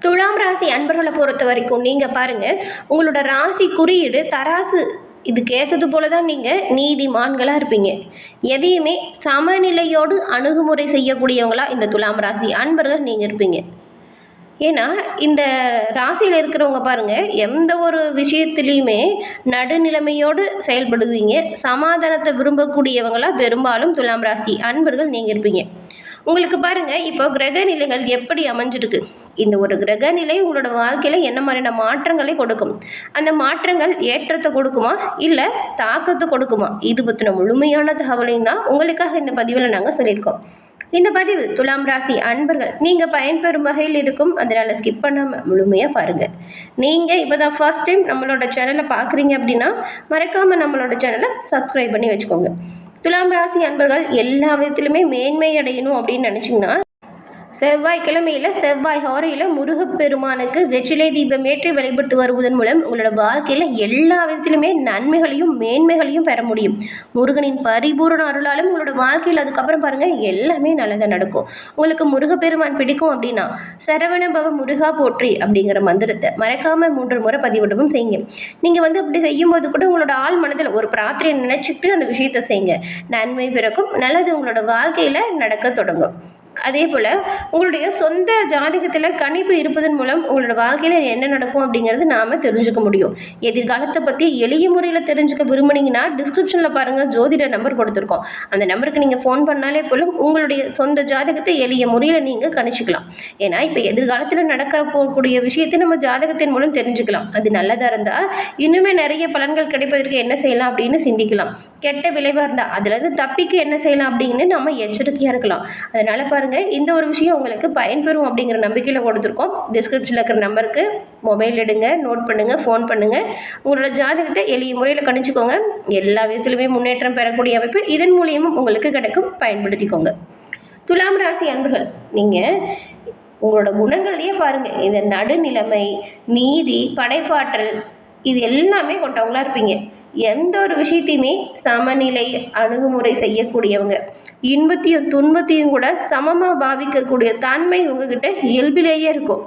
துலாம் ராசி அன்பர்களை பொறுத்த வரைக்கும் நீங்கள் பாருங்கள், உங்களோட ராசி குறியீடு தராசு. இதுக்கு ஏற்றது போல தான் நீங்கள் நீதிமான்களாக இருப்பீங்க. எதையுமே சமநிலையோடு அணுகுமுறை செய்யக்கூடியவங்களா இந்த துலாம் ராசி அன்பர்கள் நீங்கள் இருப்பீங்க. ஏன்னா இந்த ராசியில் இருக்கிறவங்க பாருங்கள், எந்த ஒரு விஷயத்துலேயுமே நடுநிலைமையோடு செயல்படுவீங்க. சமாதானத்தை விரும்பக்கூடியவங்களாக பெரும்பாலும் துலாம் ராசி அன்பர்கள் நீங்கள் இருப்பீங்க. உங்களுக்கு பாருங்கள், இப்போ கிரக நிலைகள் எப்படி அமைஞ்சிருக்கு. இந்த ஒரு கிரக நிலை உங்களோட வாழ்க்கையில் என்ன மாதிரியான மாற்றங்களை கொடுக்கும், அந்த மாற்றங்கள் ஏற்றத்தை கொடுக்குமா இல்லை தாக்கத்தை கொடுக்குமா, இது பற்றின முழுமையான தகவலையும் தான் உங்களுக்காக இந்த பதிவில் நாங்கள் சொல்லியிருக்கோம். இந்த பதிவு துலாம் ராசி அன்பர்கள் நீங்கள் பயன்பெறும் வகையில் இருக்கும். அதனால் ஸ்கிப் பண்ணாமல் முழுமையாக பாருங்கள். நீங்கள் இப்போ தான் ஃபர்ஸ்ட் டைம் நம்மளோட சேனலை பார்க்குறீங்க அப்படின்னா மறக்காமல் நம்மளோட சேனலை சப்ஸ்கிரைப் பண்ணி வச்சுக்கோங்க. துலாம் ராசி அன்பர்கள் எல்லா விதத்திலுமே மேன்மை அடையணும் அப்படின்னு நினச்சிங்கன்னா, செவ்வாய்க்கிழமையில் செவ்வாய் ஹோரையில் முருகப்பெருமானுக்கு வெற்றிலை தீபம் ஏற்றி வழிபட்டு வருவதன் மூலம் உங்களோட வாழ்க்கையில் எல்லா விதத்திலுமே நன்மைகளையும் மேன்மைகளையும் பெற முடியும். முருகனின் பரிபூர்ண அருளாலும் உங்களோட வாழ்க்கையில் அதுக்கப்புறம் பாருங்கள் எல்லாமே நல்லதாக நடக்கும். உங்களுக்கு முருகப்பெருமான் பிடிக்கும் அப்படின்னா சரவண பவ முருகா போற்றி அப்படிங்கிற மந்திரத்தை மறக்காமல் 3 முறை பதிவிடவும் செய்யுங்க. நீங்கள் அப்படி செய்யும்போது கூட உங்களோட ஆள் மனதில் ஒரு பிரார்த்தனை நினைச்சிட்டு அந்த விஷயத்தை செய்யுங்க. நன்மை பிறக்கும், நல்லது உங்களோட வாழ்க்கையில் நடக்க தொடங்கும். அதே போல் உங்களுடைய சொந்த ஜாதகத்தில் கணிப்பு இருப்பதன் மூலம் உங்களோட வாழ்க்கையில் என்ன நடக்கும் அப்படிங்கிறது நாம் தெரிஞ்சுக்க முடியும். எதிர்காலத்தை பற்றி எளிய முறையில் தெரிஞ்சுக்க விரும்புனீங்கன்னா டிஸ்கிரிப்ஷனில் பாருங்கள், ஜோதிட நம்பர் கொடுத்துருக்கோம். அந்த நம்பருக்கு நீங்கள் ஃபோன் பண்ணாலே போலும் உங்களுடைய சொந்த ஜாதகத்தை எளிய முறையில் நீங்கள் கணிச்சிக்கலாம். ஏன்னா இப்போ எதிர்காலத்தில் நடக்க போகக்கூடிய விஷயத்தை நம்ம ஜாதகத்தின் மூலம் தெரிஞ்சுக்கலாம். அது நல்லதாக இருந்தால் இன்னுமே நிறைய பலன்கள் கிடைப்பதற்கு என்ன செய்யலாம் அப்படின்னு சிந்திக்கலாம். கெட்ட விளைவாக இருந்தால் அதுலேருந்து தப்பிக்க என்ன செய்யலாம் அப்படின்னு நம்ம எச்சரிக்கையாக இருக்கலாம். அதனால் பாருங்கள், இந்த ஒரு விஷயம் உங்களுக்கு பயன்பெறும் அப்படிங்கிற நம்பிக்கையில் கொடுத்துருக்கோம். டிஸ்கிரிப்ஷனில் இருக்கிற நம்பருக்கு மொபைல் எடுங்க, நோட் பண்ணுங்கள், ஃபோன் பண்ணுங்கள். உங்களோட ஜாதகத்தை எளிய முறையில் கணிச்சுக்கோங்க. எல்லா விதத்துலையுமே முன்னேற்றம் பெறக்கூடிய அமைப்பு இதன் மூலியமும் உங்களுக்கு கிடைக்கும். பயன்படுத்திக்கோங்க. துலாம் ராசி அன்பர்கள் நீங்கள் உங்களோட குணங்கள்லேயே பாருங்கள், இந்த நடுநிலைமை, நீதி, படைப்பாற்றல் இது எல்லாமே கொண்டவங்களா இருப்பீங்க. எந்த ஒரு விஷயத்தையுமே சமநிலை அணுகுமுறை செய்யக்கூடியவங்க. இன்பத்தையும் துன்பத்தையும் கூட சமமாக பாவிக்கக்கூடிய தன்மை உங்ககிட்ட இயல்பிலேயே இருக்கும்.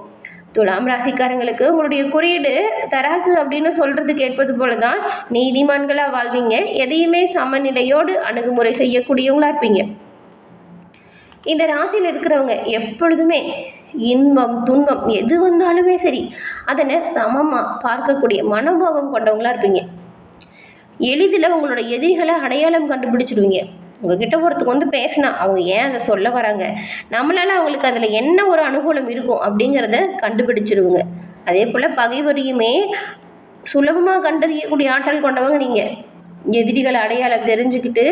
துலாம் ராசிக்காரங்களுக்கு உங்களுடைய குறியீடு தராசு அப்படின்னு சொல்கிறதுக்கு ஏற்பது போல தான் நீதிமான்களாக வாழ்வீங்க. எதையுமே சமநிலையோடு அணுகுமுறை செய்யக்கூடியவங்களா இருப்பீங்க. இந்த ராசியில் இருக்கிறவங்க எப்பொழுதுமே இன்பம் துன்பம் எது வந்தாலுமே சரி அதனை சமமாக பார்க்கக்கூடிய மனோபாவம் கொண்டவங்களா இருப்பீங்க. எளிதில் உங்களோட எதிரிகளை அடையாளம் கண்டுபிடிச்சிடுவீங்க. உங்ககிட்ட ஒருத்தருக்கு பேசினா அவங்க ஏன் அதை சொல்ல வராங்க, நம்மளால் அவங்களுக்கு அதில் என்ன ஒரு அனுகூலம் இருக்கும் அப்படிங்கிறத கண்டுபிடிச்சிடுவோங்க. அதே போல் பகைவரையுமே சுலபமாக கண்டறியக்கூடிய ஆற்றல் கொண்டவங்க நீங்கள். எதிரிகளை அடையாளம் தெரிஞ்சுக்கிட்டு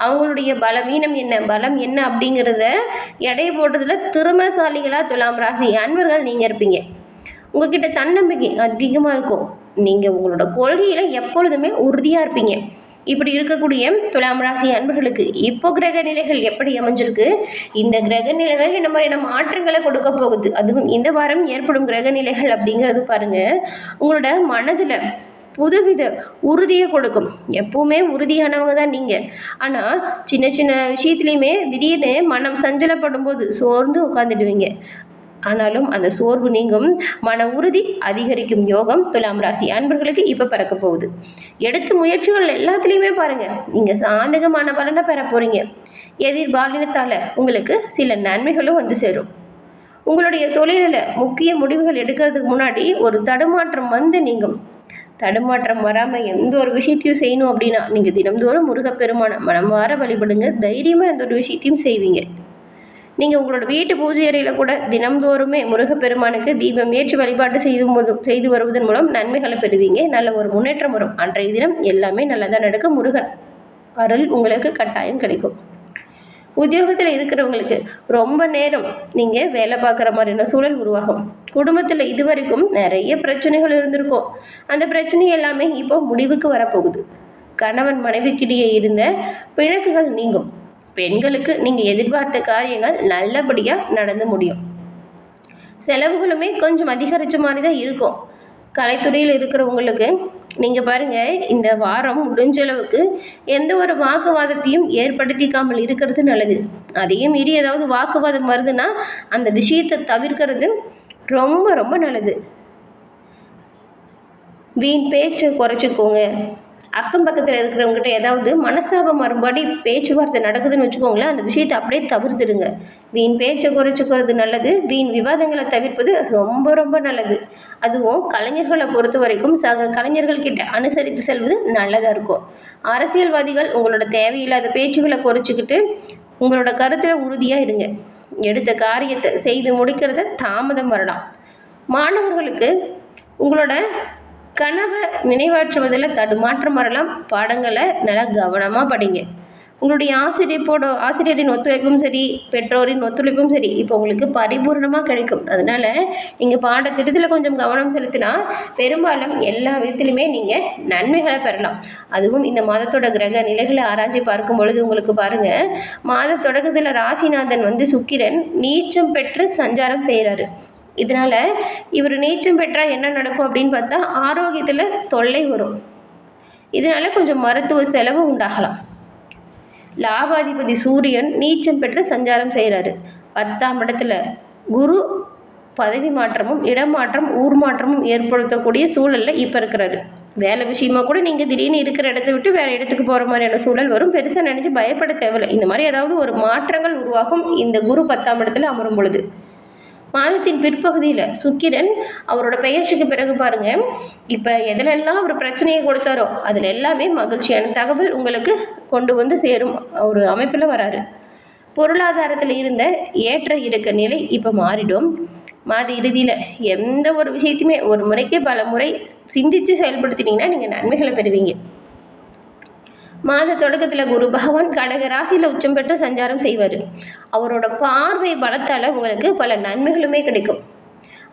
அவங்களுடைய பலவீனம் என்ன பலம் என்ன அப்படிங்கிறத எடை போடுறதுல திறமைசாலிகளாக துலாம் ராசி அன்பர்கள் நீங்கள் இருப்பீங்க. உங்ககிட்ட தன்னம்பிக்கை அதிகமாக இருக்கும். நீங்கள் உங்களோட கொள்கையில் எப்பொழுதுமே உறுதியாக இருப்பீங்க. இப்படி இருக்கக்கூடிய துலாம் ராசி அன்பர்களுக்கு இப்போ கிரக நிலைகள் எப்படி அமைஞ்சிருக்கு, இந்த கிரக நிலைகள் என்ன மாதிரியான மாற்றங்களை கொடுக்க போகுது, அதுவும் இந்த வாரம் ஏற்படும் கிரக நிலைகள் அப்படிங்கிறது பாருங்கள் உங்களோட மனதில் புதுவித உறுதியை கொடுக்கும். எப்பவுமே உறுதியானவங்க தான் நீங்கள். ஆனால் சின்ன சின்ன விஷயத்துலையுமே திடீர்னு மனம் சஞ்சலப்படும் போது சோர்ந்து உட்காந்துடுவீங்க. ஆனாலும் அந்த சோர்வு நீங்கும், மன உறுதி அதிகரிக்கும் யோகம் துலாம் ராசி அன்பர்களுக்கு இப்போ பிறக்க போகுது. எடுத்த முயற்சிகள் எல்லாத்துலேயுமே பாருங்கள் நீங்கள் சாதகமான பலனை பெற போகிறீங்க. எதிர்பாலினத்தால் உங்களுக்கு சில நன்மைகளும் சேரும். உங்களுடைய தொழிலில் முக்கிய முடிவுகள் எடுக்கிறதுக்கு முன்னாடி ஒரு தடுமாற்றம் நீங்கும். தடுமாற்றம் வராமல் எந்த ஒரு விஷயத்தையும் செய்யணும் அப்படின்னா நீங்கள் தினம்தோறும் முருகப்பெருமான மனமாற வழிபடுங்க. தைரியமாக எந்த ஒரு விஷயத்தையும் செய்வீங்க. நீங்கள் உங்களோட வீட்டு பூஜை அறையில் கூட தினம்தோறுமே முருகப்பெருமானுக்கு தீபம் ஏற்றி வழிபாடு செய்து வருவதன் மூலம் நன்மைகளை பெறுவீங்க. நல்ல ஒரு முன்னேற்றம் வரும். அன்றைய தினம் எல்லாமே நல்லதாக நடக்கும். முருகன் அருள் உங்களுக்கு கட்டாயம் கிடைக்கும். உத்தியோகத்தில் இருக்கிறவங்களுக்கு ரொம்ப நேரம் நீங்கள் வேலை பார்க்குற மாதிரியான சூழல் உருவாகும். குடும்பத்தில் இதுவரைக்கும் நிறைய பிரச்சனைகள் இருந்திருக்கும். அந்த பிரச்சனை எல்லாமே இப்போ முடிவுக்கு வரப்போகுது. கணவன் மனைவிக்கிடையே இருந்த பிணக்குகள் நீங்கும். பெண்களுக்கு நீங்கள் எதிர்பார்த்த காரியங்கள் நல்லபடியாக நடந்து முடியும். செலவுகளுமே கொஞ்சம் அதிகரித்த மாதிரி தான் இருக்கும். கலைத்துறையில் இருக்கிறவங்களுக்கு நீங்கள் பாருங்கள், இந்த வாரம் முடிஞ்ச அளவுக்கு எந்த ஒரு வாக்குவாதத்தையும் ஏற்படுத்திக்காமல் இருக்கிறது நல்லது. அதையும் மீறி ஏதாவது வாக்குவாதம் வருதுன்னா அந்த விஷயத்தை தவிர்க்கிறது ரொம்ப ரொம்ப நல்லது. வீண் பேச்சை குறைச்சிக்கோங்க. அக்கம் பக்கத்தில் இருக்கிறவங்ககிட்ட ஏதாவது மனஸ்தாபம் மறுபடி பேச்சுவார்த்தை நடக்குதுன்னு வச்சுக்கோங்களேன், அந்த விஷயத்தை அப்படியே தவிர்த்துடுங்க. வீண் பேச்சை குறைச்சிக்கிறது நல்லது. வீண் விவாதங்களை தவிர்ப்பது ரொம்ப ரொம்ப நல்லது. அதுவும் கலைஞர்களை பொறுத்த வரைக்கும் சக கலைஞர்கள் கிட்ட அனுசரித்து செல்வது நல்லதாக இருக்கும். அரசியல்வாதிகள் உங்களோட தேவையில்லாத பேச்சுகளை குறைச்சிக்கிட்டு உங்களோட கருத்தில் உறுதியாக இருங்க. எடுத்த காரியத்தை செய்து முடிக்கிறத தாமதம் வரலாம். மாணவர்களுக்கு உங்களோட கனவை நினைவாற்றுவதில் தடுமாற்றம் வரலாம். பாடங்களை நல்லா கவனமாக படிங்க. உங்களுடைய ஆசிரியரின் ஒத்துழைப்பும் சரி, பெற்றோரின் ஒத்துழைப்பும் சரி இப்போ உங்களுக்கு பரிபூர்ணமாக கிடைக்கும். அதனால் நீங்கள் பாடத்திட்டத்தில் கொஞ்சம் கவனம் செலுத்தினா பெரும்பாலும் எல்லா விதத்துலையுமே நீங்கள் நன்மைகளை பெறலாம். அதுவும் இந்த மாதத்தோட கிரக நிலைகளை ஆராய்ச்சி பார்க்கும் பொழுது உங்களுக்கு பாருங்கள், மாத தொடக்கத்தில் ராசிநாதன் சுக்கிரன் நீச்சம் பெற்று சஞ்சாரம் செய்கிறாரு. இதனால் இவர் நீச்சம் பெற்றால் என்ன நடக்கும் அப்படின்னு பார்த்தா ஆரோக்கியத்தில் தொல்லை வரும். இதனால் கொஞ்சம் மருத்துவ செலவு உண்டாகலாம். லாபாதிபதி சூரியன் நீச்சம் பெற்று சஞ்சாரம் செய்கிறாரு. 10ஆம் இடத்துல குரு பதவி மாற்றமும் இடமாற்றம் ஊர் மாற்றமும் ஏற்படுத்தக்கூடிய சூழலில் இப்போ இருக்கிறாரு. வேலை விஷயமா கூட நீங்கள் திடீர்னு இருக்கிற இடத்த விட்டு வேறு இடத்துக்கு போகிற மாதிரியான சூழல் வரும். பெருசாக நினச்சி பயப்பட தேவையில்லை. இந்த மாதிரி ஏதாவது ஒரு மாற்றங்கள் உருவாகும் இந்த குரு 10ஆம் இடத்துல அமரும் பொழுது. மாதத்தின் பிற்பகுதியில் சுக்கிரன் அவரோட பெயர்ச்சிக்கு பிறகு பாருங்க, இப்போ எதிலெல்லாம் அவர் பிரச்சனையை கொடுத்தாரோ அதில் எல்லாமே மகிழ்ச்சியான தகவல் உங்களுக்கு கொண்டு சேரும் ஒரு அமைப்பில் வராரு. பொருளாதாரத்தில் இருந்த ஏற்ற இறக்க நிலை இப்போ மாறிடும். மாத இறுதியில் எந்த ஒரு விஷயத்தையுமே ஒரு முறைக்கு பல முறை சிந்தித்து செயல்படுத்தினீங்கன்னா நீங்கள் நன்மைகளை பெறுவீங்க. மாத தொடக்கத்தில் குரு பகவான் கடக ராசியில் உச்சம் பெற்று சஞ்சாரம் செய்வார். அவரோட பார்வை பலத்தால் உங்களுக்கு பல நன்மைகளுமே கிடைக்கும்.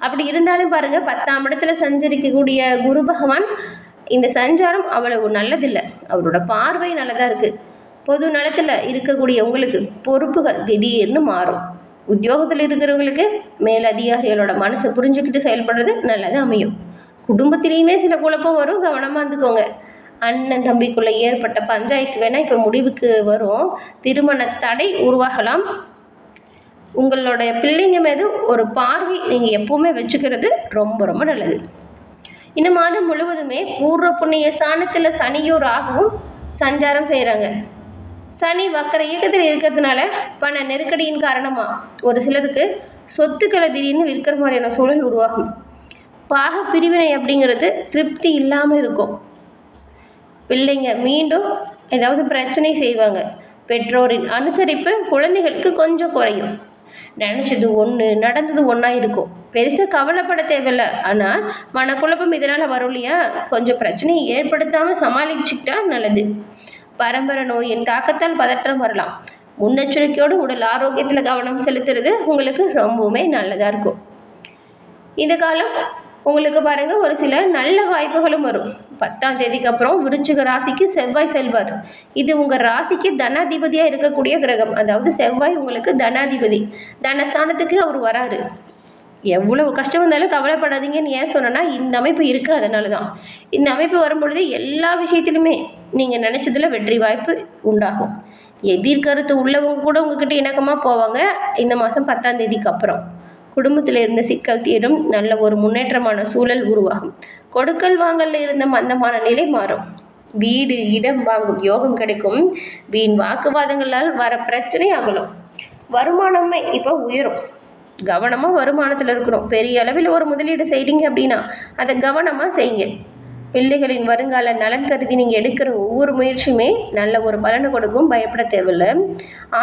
அப்படி இருந்தாலும் பாருங்கள், 10ஆம் இடத்துல சஞ்சரிக்கக்கூடிய குரு பகவான் இந்த சஞ்சாரம் அவ்வளவு நல்லதில்லை. அவரோட பார்வை நல்லதாக இருக்குது. பொது நலத்தில் இருக்கக்கூடிய உங்களுக்கு பொறுப்புகள் திடீர்னு மாறும். உத்தியோகத்தில் இருக்கிறவங்களுக்கு மேலதிகாரிகளோட மனசை புரிஞ்சுக்கிட்டு செயல்படுறது நல்லது அமையும். குடும்பத்திலையுமே சில குழப்பம் வரும், கவனமாக இருந்துக்கோங்க. அண்ணன் தம்பிக்குள்ளே ஏற்பட்ட பஞ்சாயத்து வேணால் இப்போ முடிவுக்கு வரும். திருமண தடை உருவாகலாம். உங்களோட பிள்ளைங்க மீது ஒரு பார்வை நீங்கள் எப்பவுமே வச்சுக்கிறது ரொம்ப ரொம்ப நல்லது. இந்த மாதம் முழுவதுமே பூர்வ புண்ணிய ஸ்தானத்தில் சனியும் ராகுவும் சஞ்சாரம் செய்கிறாங்க. சனி வக்கர இயக்கத்தில் இருக்கிறதுனால பண நெருக்கடியின் காரணமாக ஒரு சிலருக்கு சொத்துக்களை திடீர்னு விற்கிற மாதிரியான சூழல் உருவாகும். பாக பிரிவினை அப்படிங்கிறது திருப்தி இல்லாமல் இருக்கும். பிள்ளைங்க மீண்டும் ஏதாவது பிரச்சனை செய்வாங்க. பெற்றோரின் அனுசரிப்பு குழந்தைகளுக்கு கொஞ்சம் குறையும். நினச்சது ஒன்று நடந்தது ஒன்றா இருக்கும். பெருசாக கவலைப்பட தேவையில்லை. ஆனால் மனக்குழப்பம் இதனால் வரும் இல்லையா, கொஞ்சம் பிரச்சனையை ஏற்படுத்தாமல் சமாளிச்சுக்கிட்டா நல்லது. பரம்பரை நோயின் தாக்கத்தால் பதற்றம் வரலாம். முன்னெச்சரிக்கையோடு உடல் ஆரோக்கியத்தில் கவனம் செலுத்துறது உங்களுக்கு ரொம்பவுமே நல்லதாக இருக்கும். இந்த காலம் உங்களுக்கு பாருங்கள், ஒரு சில நல்ல வாய்ப்புகளும் வரும். 10ஆம் தேதிக்கு அப்புறம் விருச்சிக ராசிக்கு செவ்வாய் செல்வார். இது உங்கள் ராசிக்கு தனாதிபதியாக இருக்கக்கூடிய கிரகம். அதாவது செவ்வாய் உங்களுக்கு தனாதிபதி. தனஸ்தானத்துக்கு அவர் வராரு. எவ்வளவு கஷ்டம் வந்தாலும் கவலைப்படாதீங்கன்னு ஏன் சொன்னேன்னா, இந்த அமைப்பு இருக்குது. அதனால தான் இந்த அமைப்பு வரும்பொழுது எல்லா விஷயத்திலுமே நீங்கள் நினச்சதில் வெற்றி வாய்ப்பு உண்டாகும். எதிர்கருத்து உள்ளவங்க கூட உங்ககிட்ட இணக்கமாக போவாங்க. இந்த மாதம் 10ஆம் தேதிக்கு அப்புறம் குடும்பத்தில் இருந்த சிக்கல் தீரும். நல்ல ஒரு முன்னேற்றமான சூழல் உருவாகும். கொடுக்கல் வாங்கல இருந்த மந்தமான நிலை மாறும். வீடு இடம் வாங்கும் யோகம் கிடைக்கும். வீண் வாக்குவாதங்களால் வர பிரச்சனை ஆகலாம். வருமானமே இப்போ உயரும். கவனமாக வருமானத்தில் இருக்கணும். பெரிய அளவில் ஒரு முதலீடு செய்கிறீங்க அப்படின்னா அதை கவனமாக செய்யுங்க. பிள்ளைகளின் வருங்கால நலன் கருதி நீங்கள் எடுக்கிற ஒவ்வொரு முயற்சியுமே நல்ல ஒரு பலனை கொடுக்கும். பயப்பட தேவையில்லை.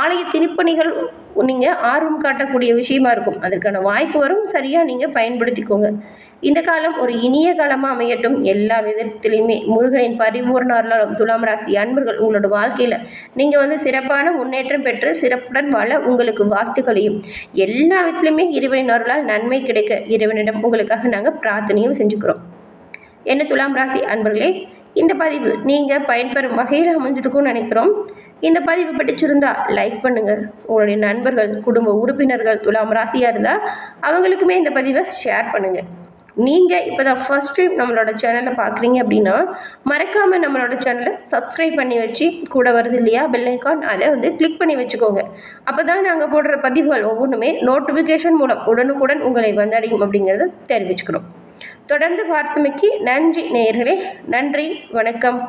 ஆலய திருப்பணிகள் நீங்கள் ஆர்வம் காட்டக்கூடிய விஷயமா இருக்கும். அதற்கான வாய்ப்பு வரும். சரியாக நீங்கள் பயன்படுத்திக்கோங்க. இந்த காலம் ஒரு இனிய காலமாக அமையட்டும். எல்லா விதத்திலையுமே முருகனின் பரிபூர்ண அருளாலும் துலாம் ராசி அன்பர்கள் உங்களோட வாழ்க்கையில் நீங்கள் சிறப்பான முன்னேற்றம் பெற்று சிறப்புடன் வாழ உங்களுக்கு வாழ்த்துக்களையும் எல்லா விதத்திலையுமே இறைவனின் அருளால் நன்மை கிடைக்க இறைவனிடம் உங்களுக்காக நாங்கள் பிரார்த்தனையும் செஞ்சுக்கிறோம். என்ன துலாம் ராசி அன்பர்களே, இந்த பதிவு நீங்கள் பயன்பெறும் வகையில் அமைஞ்சிருக்கும்னு நினைக்கிறோம். இந்த பதிவு பிடிச்சிருந்தா லைக் பண்ணுங்கள். உங்களுடைய நண்பர்கள் குடும்ப உறுப்பினர்கள் துலாம் ராசியாக இருந்தால் அவங்களுக்குமே இந்த பதிவை ஷேர் பண்ணுங்கள். நீங்கள் இப்போ தான் ஃபர்ஸ்ட் டைம் நம்மளோட சேனலை பார்க்குறீங்க அப்படின்னா மறக்காமல் நம்மளோட சேனலை சப்ஸ்கிரைப் பண்ணி வச்சு கூட வருது இல்லையா பெல் ஐக்கான், அதை வந்து கிளிக் பண்ணி வச்சுக்கோங்க. அப்போ தான் நாங்கள் போடுற பதிவுகள் ஒவ்வொன்றுமே நோட்டிஃபிகேஷன் மூலம் உடனுக்குடன் உங்களை வந்தடையும் அப்படிங்கிறத தெரிவிச்சுக்கிறோம். தொடர்ந்து பார்த்தமைக்கு நன்றி நேயர்களே. நன்றி, வணக்கம்.